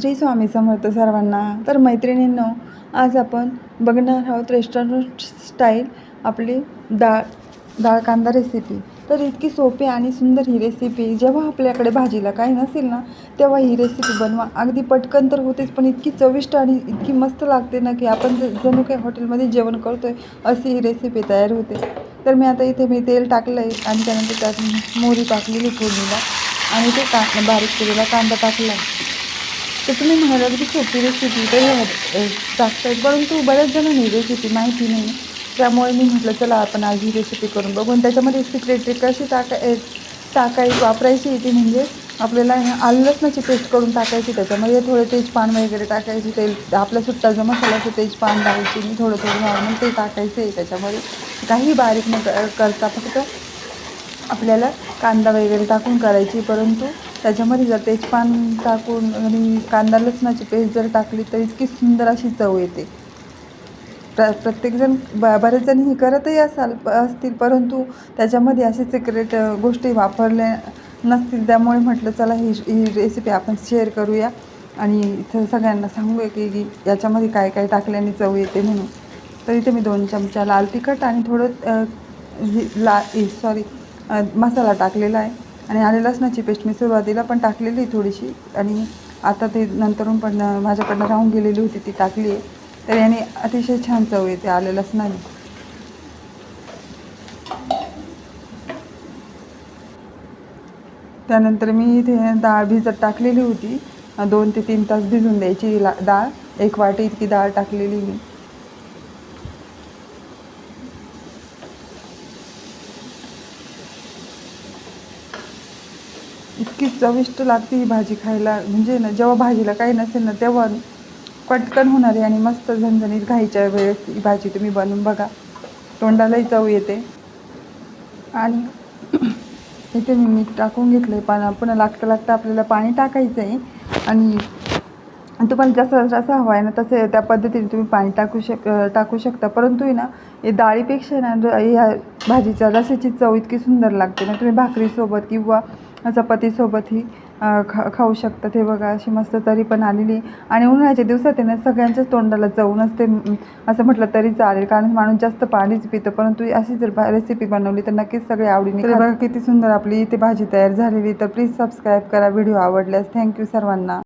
श्री स्वामी समर्थ सर्वांना. तर मैत्रिणींनो, आज आपण बघणार आहोत रेस्टॉरंट स्टाईल आपली डाळ डाळ कांदा रेसिपी. तर इतकी सोपी आणि सुंदर ही रेसिपी, जेव्हा आपल्याकडे भाजीला काही नसेल ना, तेव्हा ही रेसिपी बनवा. अगदी पटकन तर होतेच, पण इतकी चविष्ट आणि इतकी मस्त लागते ना, की आपण जणू काही हॉटेलमध्ये जेवण करतोय अशी ही रेसिपी तयार होते. तर इथे मी तेल टाकलं आहे आणि त्यानंतर त्यात मोहरी टाकलेली फोडणीला आणि ते बारीक केलेला कांदा टाकला. तर तुम्ही म्हणाल अगदी सोपी रेसिपी तर टाकतायत, परंतु बऱ्याच जणांना ही रेसिपी माहिती नाही. त्यामुळे मी म्हटलं चला आपण आज ही रेसिपी करून बघू. आणि त्याच्यामध्ये सिक्रेट ट्रिक कशी वापरायची ती म्हणजे आपल्याला आलं लसणाची पेस्ट करून टाकायची. त्याच्यामध्ये थोडे तेजपान वगैरे टाकायची. तेल आपला सुट्टा जो मसाला असतो तेजपान दालचिनी थोडं थोडं नॉर्मल ते टाकायचं आहे. त्याच्यामध्ये काही बारीक न करता फक्त आपल्याला कांदा वगैरे टाकून करायची. परंतु त्याच्यामध्ये जर तेजपान टाकून आणि कांदा लसणाची पेस्ट जर टाकली तर इतकी सुंदर अशी चव येते. प्रत्येकजण बरेच जण ही करतही असतील, परंतु त्याच्यामध्ये असे सिक्रेट गोष्टी वापरल्या नसतील. त्यामुळे म्हटलं चला ही रेसिपी आपण शेअर करूया आणि इथं सगळ्यांना सांगूया की याच्यामध्ये काय काय टाकल्याने चव येते म्हणून. तर इथे मी 2 चमचा लाल तिखट आणि थोडं मसाला टाकलेला आहे. आणि आले लसणाची पेस्ट मी सुरुवातीला पण टाकलेली थोडीशी, आणि आता ते नंतरून पण माझ्याकडनं राहून गेलेली होती ती टाकली आहे. तर याने अतिशय छान चव येते आले लसणाने. त्यानंतर मी इथे डाळ भिजत टाकलेली होती. 2 ते 3 तास भिजून द्यायची डाळ. 1 वाटी इतकी डाळ टाकलेली मी. इतकी चविष्ट लागते ही भाजी खायला. म्हणजे ना, जेव्हा भाजीला काही नसेल ना, तेव्हा पटकन होणारी आणि मस्त झणझणीत घाईच्या वेळेस ही भाजी तुम्ही बनवून बघा. तोंडालाही चव येते. आणि इथे मी मीठ टाकून घेतलं आहे. पुन्हा लागता आपल्याला पाणी टाकायचं आहे. आणि तुम्हाला जसं रसा हवा आहे ना, तसं त्या पद्धतीने तुम्ही पाणी टाकू शकता. परंतु ना, हे डाळीपेक्षा ना ह्या भाजीच्या रस्याची चव इतकी सुंदर लागते ना, तुम्ही भाकरीसोबत किंवा चपातीसोबतही खाऊ शकता. ते बघा अशी मस्त तरी पण आलेली. आणि उन्हाळ्याच्या दिवसात आहे ना, सगळ्यांच्याच तोंडाला चव नसते असं म्हटलं तरी चालेल, कारण माणूस जास्त पाणीच पितं. परंतु अशी जर रेसिपी बनवली तर नक्कीच सगळे आवडीने. तर बघा किती सुंदर आपली इथे भाजी तयार झालेली. तर प्लीज सबस्क्राईब करा व्हिडिओ आवडल्यास. थँक्यू सर्वांना.